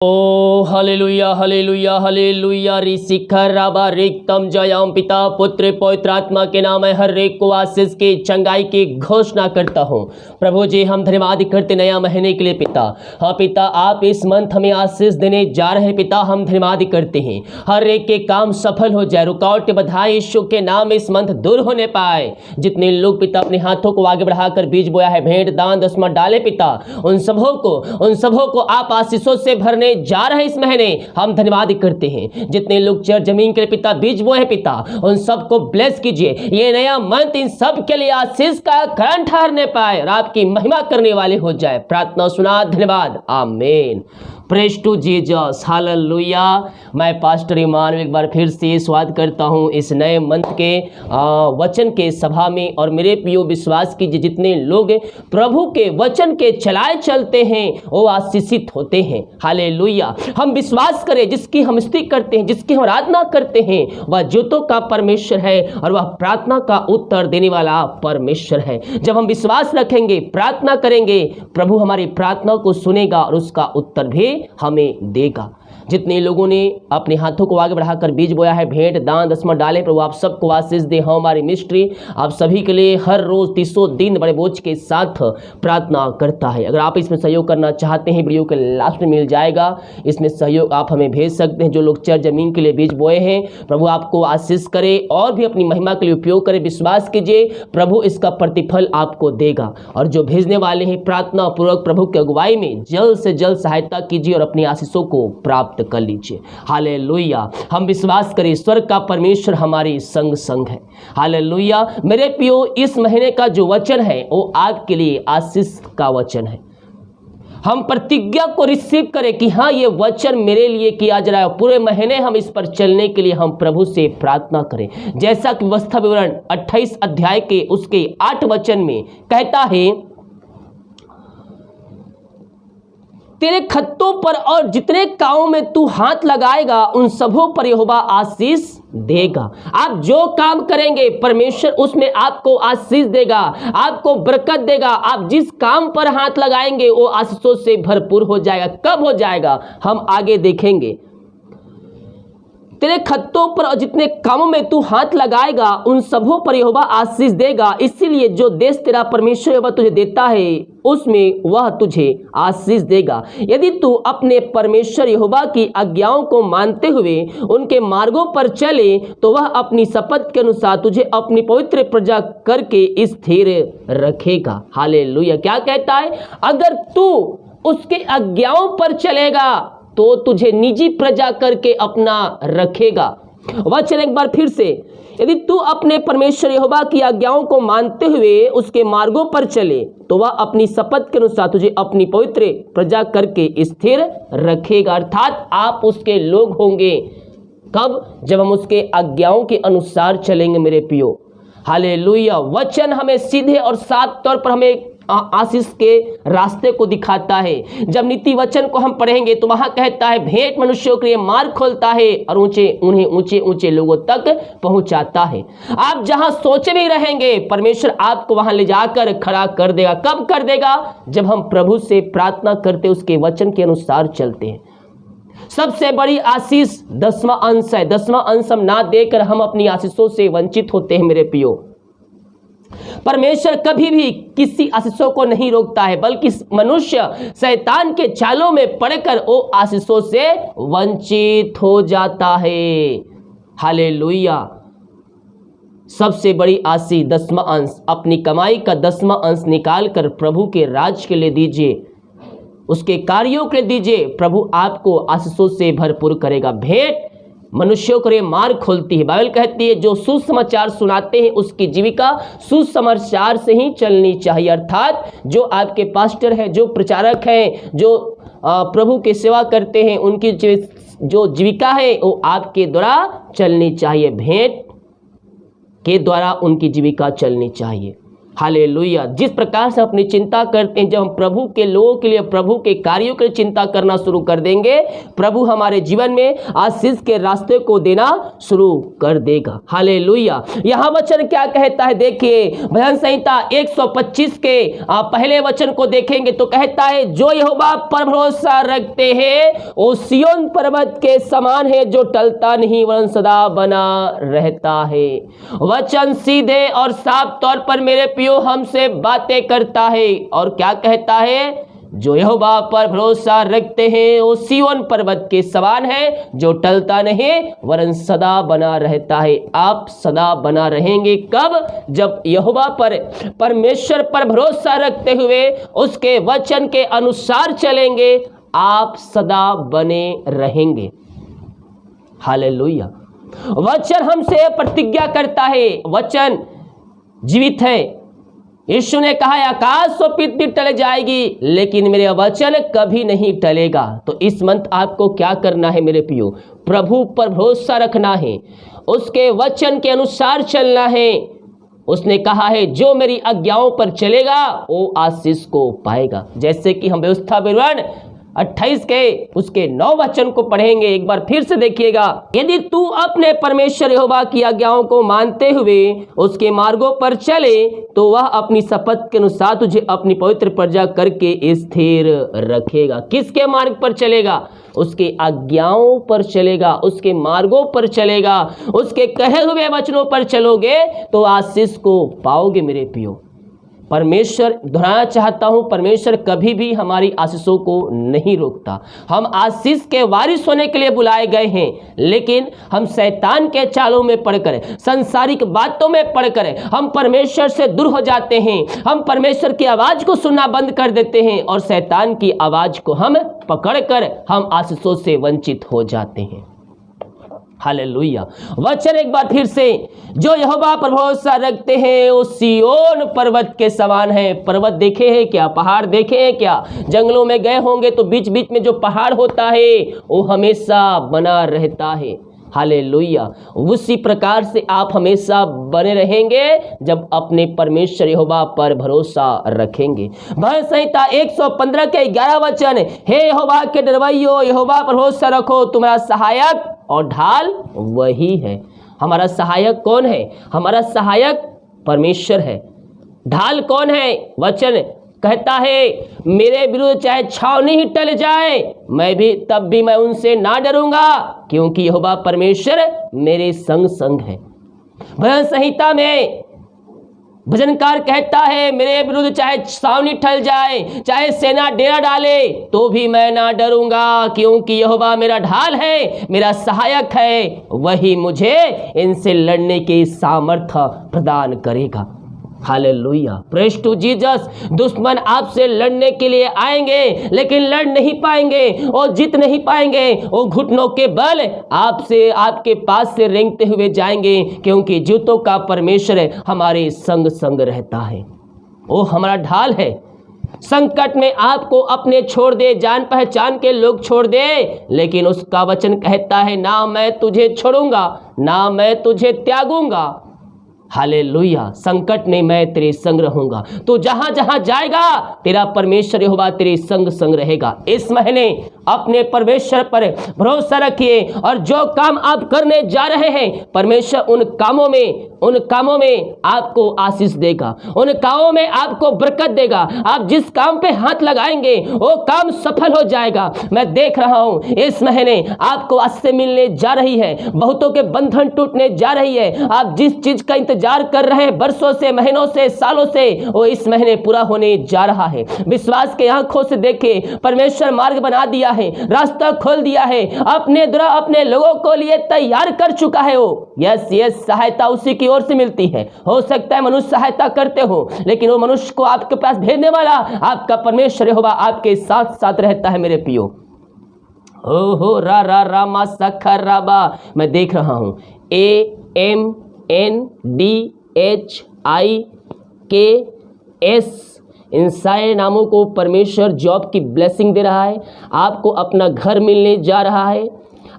ओ hallelujah hallelujah hallelujah ऋषिखर राबा रिक्तम Jayam पिता पुत्र पवित्र आत्मा के नाम है हर एक को आशीष की चंगाई की घोषणा करता हूँ। प्रभु जी हम धन्यवाद करते नया महीने के लिए पिता। हाँ पिता आप इस मंथ हमें आशीष देने जा रहे हैं पिता, हम धन्यवाद करते हैं हर एक के काम सफल हो जाए, रुकावट बधाई यीशु के नाम इस मंथ दूर होने पाए। जितने लोग पिता अपने हाथों को आगे बढ़ाकर बीज बोया है, भेंट दान दसवां डाले पिता, उन सबों को आप आशीषों से भरने जा रहे इस महीने हम धन्यवाद करते हैं। जितने लोग चर जमीन के लिए पिता बीज बोए हैं पिता, उन सबको ब्लेस कीजिए। ये नया मंथ इन सब के लिए आशीष का कारण ठहरने पाए और आपकी महिमा करने वाले हो जाए। प्रार्थना सुना, धन्यवाद, आमीन। Praise to Jesus, hallelujah. मैं पास्टर इमानुएल एक बार फिर से स्वागत करता हूं इस नए मंथ के वचन के सभा में। और मेरे प्रियो विश्वास कीजिए जितने लोग प्रभु के वचन के चलाए चलते हैं वो आशीषित होते हैं। हालेलुया। हम विश्वास करें जिसकी हम स्तुति करते हैं, जिसकी हम आराधना करते हैं, वह ज्योतों का परमेश्वर है और वह प्रार्थना का उत्तर देने वाला परमेश्वर है। जब हम विश्वास रखेंगे, प्रार्थना करेंगे, प्रभु हमारी प्रार्थना को सुनेगा और उसका उत्तर भी हमें देगा। जितने लोगों ने अपने हाथों को आगे बढ़ाकर बीज बोया है, भेंट दान दसवां डाले, प्रभु आप सबको आशीष दे। हमारी मिनिस्ट्री आप सभी के लिए हर रोज 300 दिन बड़े बोझ के साथ प्रार्थना करता है। अगर आप इसमें सहयोग करना चाहते हैं, वीडियो के लास्ट में मिल जाएगा, इसमें सहयोग आप हमें भेज सकते हैं। जो लोग चर जमीन के लिए बीज बोए हैं, प्रभु आपको आशीष करे और भी अपनी महिमा के लिए उपयोग करे। विश्वास कीजिए प्रभु इसका प्रतिफल आपको देगा। और जो भेजने वाले हैं, प्रार्थना पूर्वक प्रभु की अगुवाई में जल्द से जल्द सहायता कीजिए और अपनी आशीषों को प्राप्त कर लीजिए। हालेलुया। हम विश्वास करें स्वर्ग का परमेश्वर हमारी संग है। हालेलुया। मेरे प्रियो इस महीने का जो वचन है वो आपके लिए आशीष का वचन है। हम प्रतिज्ञा को रिसीव करें कि हाँ ये वचन मेरे लिए किया जा रहा है। पूरे महीने हम इस पर चलने के लिए हम प्रभु से प्रार्थना करें। जैसा कि व्यवस्था विवरण 28 अध्याय के उसके 8 वचन में कहता है, तेरे खत्तों पर और जितने कामों में तू हाथ लगाएगा उन सबों पर यहोवा आशीष देगा। आप जो काम करेंगे परमेश्वर उसमें आपको आशीष देगा, आपको बरकत देगा। आप जिस काम पर हाथ लगाएंगे वो आशीषों से भरपूर हो जाएगा। कब हो जाएगा हम आगे देखेंगे। तेरे खत्तों पर और जितने कामों में तू हाथ लगाएगा उन सबों पर यहोवा आशीष देगा। इसीलिए जो देश तेरा परमेश्वर यहोवा तुझे देता है उसमें वह तुझे आशीष देगा। यदि तू अपने परमेश्वर यहोवा की आज्ञाओं को मानते हुए उनके मार्गों पर चले तो वह अपनी शपथ के अनुसार तुझे अपनी पवित्र प्रजा करके स्थिर रखेगा। हालेलुया। क्या कहता है? अगर तू उसके आज्ञाओं पर चलेगा तो तुझे निजी प्रजा करके अपना रखेगा। वचन एक बार फिर से, यदि तू अपने परमेश्वर यहोवा की आज्ञाओं को मानते हुए उसके मार्गों पर चले तो वह अपनी शपथ के अनुसार तुझे अपनी पवित्र प्रजा करके स्थिर रखेगा। अर्थात आप उसके लोग होंगे। कब? जब हम उसके आज्ञाओं के अनुसार चलेंगे मेरे प्रियो। हालेलुया। वचन हमें सीधे और साफ तौर पर हमें आशीष के रास्ते को दिखाता है। जब नीति वचन को हम पढ़ेंगे तो वहां कहता है भेंट मनुष्यों के लिए मार्ग खोलता है और उन्हें ऊंचे ऊंचे लोगों तक पहुंचाता है। आप जहां सोचे भी रहेंगे परमेश्वर आपको वहां ले जाकर खड़ा कर देगा। कब कर देगा? जब हम प्रभु से प्रार्थना करते उसके वचन के अनुसार चलते हैं। सबसे बड़ी आशीष 10वां अंश है। 10वां अंश हम ना देकर हम अपनी आशीषों से वंचित होते हैं मेरे प्रियो। परमेश्वर कभी भी किसी आशीषों को नहीं रोकता है, बल्कि मनुष्य शैतान के चालों में पड़कर वो आशीषों से वंचित हो जाता है। हालेलुया। सबसे बड़ी आशीष 10वां अंश, अपनी कमाई का 10वां अंश निकाल कर प्रभु के राज के लिए दीजिए, उसके कार्यों के लिए दीजिए। प्रभु आपको आशीषों से भरपूर करेगा। भेंट मनुष्यों के लिए मार्ग खोलती है। बाइबल कहती है जो सुसमाचार सुनाते हैं उसकी जीविका सुसमाचार से ही चलनी चाहिए। अर्थात जो आपके पास्टर हैं, जो प्रचारक हैं, जो प्रभु की सेवा करते हैं, उनकी जो जीविका है वो आपके द्वारा चलनी चाहिए। भेंट के द्वारा उनकी जीविका चलनी चाहिए। हालेलुया। जिस प्रकार से अपनी चिंता करते हैं, जब हम प्रभु के लोगों के लिए, प्रभु के कार्यों के लिए चिंता करना शुरू कर देंगे, प्रभु हमारे जीवन में आशीष के रास्ते को देना शुरू कर देगा। हालेलुया। यहाँ वचन क्या कहता है, देखिए भजन संहिता 125 के पहले वचन को देखेंगे तो कहता है, जो यहोवा पर भरोसा रखते हैं वो सिय्योन पर्वत के समान है, जो टलता नहीं वरन सदा बना रहता है। वचन सीधे और साफ तौर पर मेरे पियो हमसे बातें करता है और क्या कहता है, जो यहोवा पर भरोसा रखते हैं वो सिय्योन पर्वत के समान है, जो टलता नहीं वरन सदा बना रहता है। आप सदा बना रहेंगे कब? जब यहोवा पर, परमेश्वर पर भरोसा रखते हुए उसके वचन के अनुसार चलेंगे, आप सदा बने रहेंगे। हालेलुया। वचन हमसे प्रतिज्ञा करता है, वचन जीवित है। यीशु ने कहा, आकाश और पृथ्वी टल जाएगी लेकिन मेरे वचन कभी नहीं टलेगा। तो इस मंथ आपको क्या करना है मेरे प्रियो? प्रभु पर भरोसा रखना है, उसके वचन के अनुसार चलना है। उसने कहा है, जो मेरी आज्ञाओं पर चलेगा वो आशीष को पाएगा। जैसे कि हम व्यवस्था विवरण 28 के उसके 9 वचन को पढ़ेंगे, एक बार फिर से देखिएगा। यदि तू अपने परमेश्वर यहोवा की आज्ञाओं को मानते हुए उसके मार्गों पर चले तो वह अपनी शपथ के अनुसार तुझे अपनी पवित्र प्रजा करके स्थिर रखेगा। किसके मार्ग पर चलेगा? उसके आज्ञाओं पर चलेगा, उसके मार्गों पर चलेगा, उसके कहे हुए वचनों पर चलोगे तो आशीष को पाओगे मेरे प्रियो। परमेश्वर, दोहराना चाहता हूं, परमेश्वर कभी भी हमारी आशीषों को नहीं रोकता। हम आशीष के वारिस होने के लिए बुलाए गए हैं, लेकिन हम शैतान के चालों में पड़कर, सांसारिक बातों में पड़कर हम परमेश्वर से दूर हो जाते हैं। हम परमेश्वर की आवाज को सुनना बंद कर देते हैं और शैतान की आवाज को हम पकड़कर हम आशीषों से वंचित हो जाते हैं। हालेलुया। वचन एक बार फिर से, जो यहोवा पर भरोसा रखते हैं वो सिय्योन पर्वत के समान है। पर्वत देखे हैं क्या? पहाड़ देखे हैं क्या? जंगलों में गए होंगे तो बीच बीच में जो पहाड़ होता है वो हमेशा बना रहता है। हालेलुया। उसी प्रकार से आप हमेशा बने रहेंगे जब अपने परमेश्वर यहोवा पर भरोसा रखेंगे। भजन संहिता 115 के 11 वचन, हे यहोवा के डरवैयो, यहोवा पर भरोसा रखो, तुम्हारा सहायक और ढाल वही है। हमारा सहायक कौन है? हमारा सहायक परमेश्वर है। ढाल कौन है? वचन कहता है, मेरे विरुद्ध चाहे छावनी ही टल जाए तब भी मैं उनसे ना डरूंगा, क्योंकि यहोवा परमेश्वर मेरे संग संग है। भजन संहिता में भजनकार कहता है, मेरे विरुद्ध चाहे छावनी टल जाए, चाहे सेना डेरा डाले तो भी मैं ना डरूंगा, क्योंकि यहोवा मेरा ढाल है, मेरा सहायक है, वही मुझे इनसे लड़ने की सामर्थ्य प्रदान करेगा। Hallelujah, praise to Jesus. दुश्मन आपसे लड़ने के लिए आएंगे लेकिन लड़ नहीं पाएंगे और जीत नहीं पाएंगे। वो घुटनों के बल आपसे, आपके पास से रेंगते हुए जाएंगे, क्योंकि जूतों का परमेश्वर हमारे संग संग रहता है। वो हमारा ढाल है। संकट में आपको अपने छोड़ दे, जान पहचान के लोग छोड़ दे, लेकिन उसका वचन कहता है, ना मैं तुझे छोड़ूंगा, ना मैं तुझे त्यागूंगा। हालेलुया। संकट में मैं तेरे संग रहूंगा। तो जहां जहां जाएगा तेरा परमेश्वर यहोवा तेरे संग संग रहेगा। इस महीने अपने परमेश्वर पर भरोसा रखिए और जो काम आप करने जा रहे हैं, परमेश्वर उन कामों में आपको आशीष देगा, उन कामों में आपको बरकत देगा। आप जिस काम पे हाथ लगाएंगे वो काम सफल हो जाएगा। मैं देख रहा हूं इस महीने आपको आशीष मिलने जा रही है, बहुतों के बंधन टूटने जा रही है। आप जिस चीज का इंतजार कर रहे हैं वर्षों से, महीनों से, सालों से, वो इस महीने पूरा होने जा रहा है। विश्वास के आंखों से देखे, परमेश्वर मार्ग बना दिया है, रास्ता खोल दिया है, अपने द्वारा अपने लोगों को लिए तैयार कर चुका है वो। यस, सहायता उसी की ओर से मिलती है। हो सकता है मनुष्य सहायता करते हो, लेकिन वो मनुष्य को आपके पास भेजने वाला आपका परमेश्वर यहोवा आपके साथ साथ रहता है मेरे पियो। हो रा मा सखर राबा। मैं देख रहा हूं AMNDHIKS, इन सारे नामों को परमेश्वर जॉब की ब्लेसिंग दे रहा है। आपको अपना घर मिलने जा रहा है,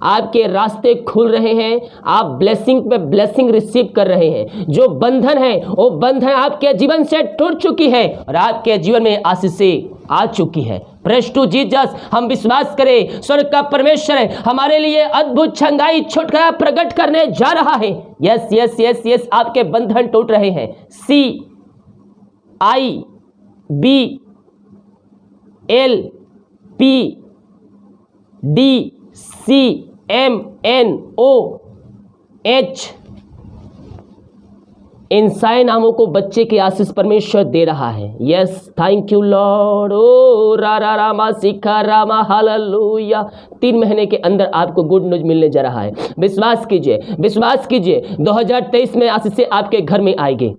आपके रास्ते खुल रहे हैं, आप ब्लेसिंग पे ब्लेसिंग रिसीव कर रहे हैं। जो बंधन है वो बंधन आपके जीवन से टूट चुकी है और आपके जीवन में आशीषें आ चुकी है। Praise to Jesus. हम विश्वास करें स्वर्ग का परमेश्वर हमारे लिए अद्भुत छंगाई छुटकारा प्रकट करने जा रहा है। यस यस यस यस, आपके बंधन टूट रहे हैं। CIBLPDCMNOH इन सारे नामों को बच्चे की आशीष परमेश्वर दे रहा है। Yes, thank you Lord. ओ रा रामा सिखा रामा हालेलुया। 3 महीने के अंदर आपको गुड न्यूज मिलने जा रहा है। विश्वास कीजिए, विश्वास कीजिए। 2023 में आशीषें आपके घर में आएंगे।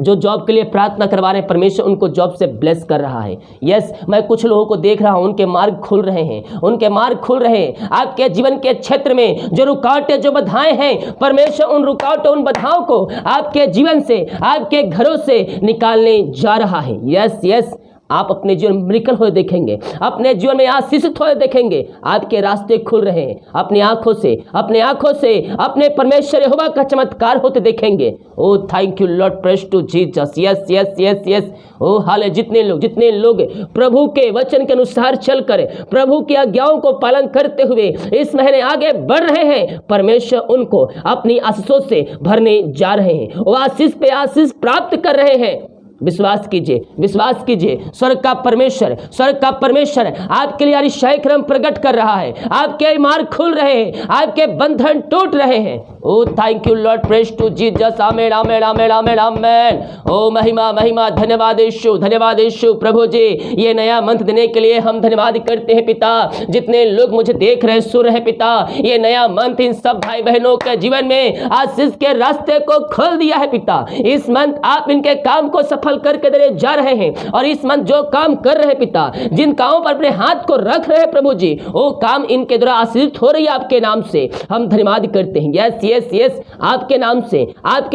जो जॉब के लिए प्रार्थना करवा रहे हैं, परमेश्वर उनको जॉब से ब्लेस कर रहा है। यस, मैं कुछ लोगों को देख रहा हूं, उनके मार्ग खुल रहे हैं, उनके मार्ग खुल रहे हैं। आपके जीवन के क्षेत्र में जो रुकावटें, जो बाधाएं हैं, परमेश्वर उन रुकावटों, उन बाधाओं को आपके जीवन से, आपके घरों से निकालने जा रहा है। यस यस, आप अपने जीवन में मिरेकल होते देखेंगे, अपने जीवन में आशीषित होते देखेंगे। आपके रास्ते खुल रहे हैं। अपनी आंखों से, अपने आंखों से अपने परमेश्वर यहोवा का चमत्कार होते देखेंगे। Oh thank you Lord, praise to Jesus. Yes yes yes yes. ओ हाले, जितने लोग प्रभु के वचन के अनुसार चलकर प्रभु की आज्ञाओं को पालन करते हुए इस महीने आगे बढ़ रहे हैं, परमेश्वर उनको अपनी आशीषों से भरने जा रहे हैं। वो आशीष पे आशीष प्राप्त कर रहे हैं। विश्वास कीजिए, विश्वास कीजिए। स्वर्ग का परमेश्वर आपके लिए अतिशय क्रम प्रकट कर रहा है। आपके मार्ग खुल रहे हैं, आपके बंधन टूट रहे हैं। Oh thank you Lord, praise to Jesus. आमेन आमेन आमेन आमेन आमेन। ओ महिमा महिमा, धन्यवाद यीशु, धन्यवाद यीशु। प्रभु जी, ये नया मंथ देने के लिए हम धन्यवाद करते हैं पिता। जितने लोग मुझे देख रहे, सुन रहे पिता, ये नया मंथ इन सब भाई बहनों के जीवन में आशीष के रास्ते को खोल दिया है पिता। इस मंथ आप इनके काम को सफल करके देने जा रहे हैं और इस मंथ जो काम कर रहे हैं पिता, जिन कामों पर अपने हाथ को रख रहे हैं प्रभु जी, वो काम इनके द्वारा आशीषित हो रही है। आपके नाम से हम धन्यवाद करते हैं। यस यस यस, आपके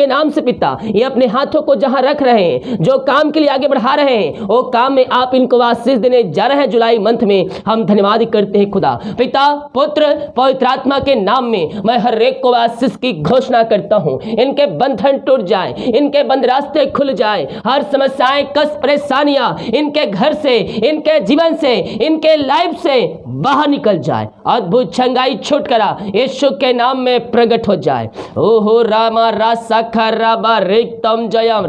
नाम से पिता, ये अपने हाथों को जहां रख रहे हैं, जो काम के लिए आगे बढ़ा रहे हैं, वो काम में आप इनको आशीष देने जा रहे हैं। जुलाई मंथ में हम धन्यवाद करते हैं खुदा। पिता, पुत्र, पवित्र आत्मा के नाम में मैं हर एक को आशीष की घोषणा करता हूं। इनके बंधन टूट जाए, इनके बंद रास्ते खुल जाए, हर समस्याएं, कष्ट, परेशानियां इनके घर से, इनके जीवन से, इनके लाइफ से बाहर निकल जाए। अद्भुत छंगाई छुटकारा यीशु के नाम में प्रकट हो जाए। ओहो रामा रासा राबा रेक्तम जयम।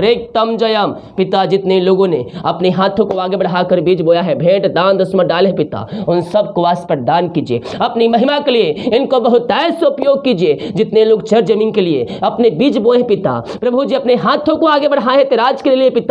पिता, जितने लोगों ने अपने हाथों को आगे बढ़ाकर बीज बोया है, भेंट दान दसवां डाले पिता, उन सब को आस पर दान कीजिए। अपनी महिमा के लिए इनको बहुत ऐसे उपयोग कीजिए। जितने लोग चर जमीन के लिए अपने बीज बोए पिता, प्रभु जी अपने हाथों को आगे बढ़ाए तेराज के लिए पिता,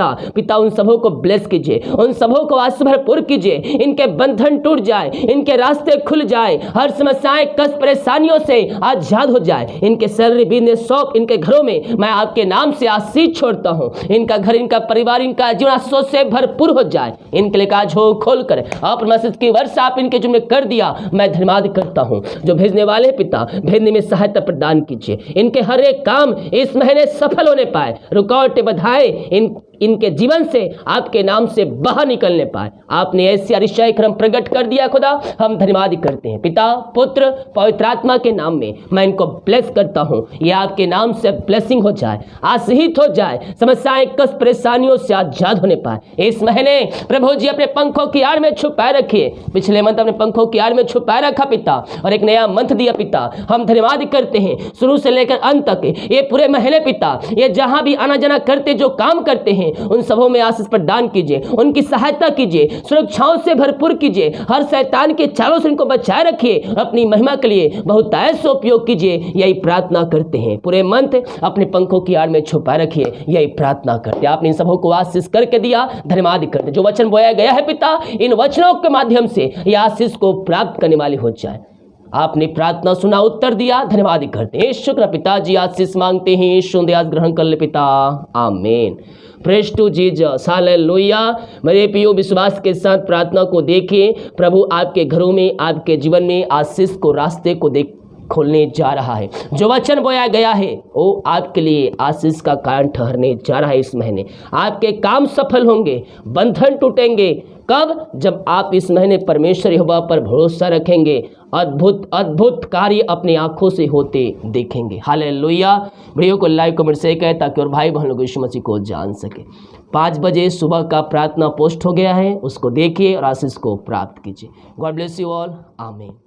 उन सबों को ब्लेस कीजिए, उन सबों को आशीष भरपूर कीजिए। इनके बंधन टूट जाए, इनके रास्ते खुल जाए, हर समस्याएं, कष्ट, परेशानियों से आजाद हो जाए। इनके सैलरी, बिजनेस, शॉप, इनके घरों में मैं आपके नाम से आशीष छोड़ता हूं। इनका घर, इनका परिवार, इनका जीवन आशीषों से भरपूर हो जाए। इनके लिए काज हो खोल कर अपने आशीष की वर्षा आप इनके जीवन में कर दिया, मैं धन्यवाद करता हूं। जो भेजने वाले पिता, भेजने में सहायता प्रदान कीजिए। इनके हर एक काम इस महीने सफल होने पाए, रुकावटें, बाधाएं इनके जीवन से आपके नाम से बाहर निकलने पाए। आपने ऐसे अतिशय क्रम प्रकट कर दिया खुदा, हम धन्यवाद करते हैं। पिता, पुत्र, पवित्र आत्मा के नाम में मैं इनको ब्लेस करता हूं। ये आपके नाम से ब्लेसिंग हो जाए, आशीषित हो जाए, समस्याएं, कष्ट, परेशानियों से आजाद होने पाए। इस महीने प्रभु जी अपने पंखों की आड़ में छुपाए रखिए। पिछले मंथ अपने पंखों की आड़ में छुपाए रखा पिता, और एक नया मंथ दिया पिता। हम धन्यवाद करते हैं शुरू से लेकर अंत तक, ये पूरे महीने पिता, ये जहां भी आना जाना करते, जो काम करते हैं, उन सबों में आशीष प्रदान कीजिए, उनकी सहायता कीजिए, सुरक्षाओं से भरपूर कीजिए, हर शैतान के चालों से इनको बचाए रखिए। अपनी महिमा के लिए बहुत ऐसे उपयोग कीजिए, यही प्रार्थना करते हैं। पूरे मंथ अपने पंखों की आड़ में छुपाए रखिए, यही प्रार्थना करते हैं। आपने इन सबों को आशीष करके दिया, धन्यवाद करते। जो वचन बोया गया है पिता, इन वचनों के माध्यम से यह आशीष को प्राप्त करने वाले हो जाए। आपने प्रार्थना सुना, उत्तर दिया, धन्यवाद करते हैं। शुक्र पिताजी, आशीष मांगते हैं, यीशु दे आज ग्रहण कर ले पिता, आमीन। Praise to Jesus, hallelujah. मेरे प्रियो, विश्वास के साथ प्रार्थना को देखिए। प्रभु आपके घरों में, आपके जीवन में आशीष को, रास्ते को देख खोलने जा रहा है। जो वचन बोया गया है वो आपके लिए आशीष का कारण ठहरने जा रहा है। इस महीने आपके काम सफल होंगे, बंधन टूटेंगे, कब? जब आप इस महीने परमेश्वर यहोवा पर भरोसा रखेंगे, अद्भुत अद्भुत कार्य अपनी आंखों से होते देखेंगे। हालेलुया। वीडियो को लाइक कमेंट से कहें ताकि और भाई बहन लोग यीशु मसीह को जान सके। 5 बजे सुबह का प्रार्थना पोस्ट हो गया है, उसको देखिए और आशीष को प्राप्त कीजिए। God bless you all. आमीन।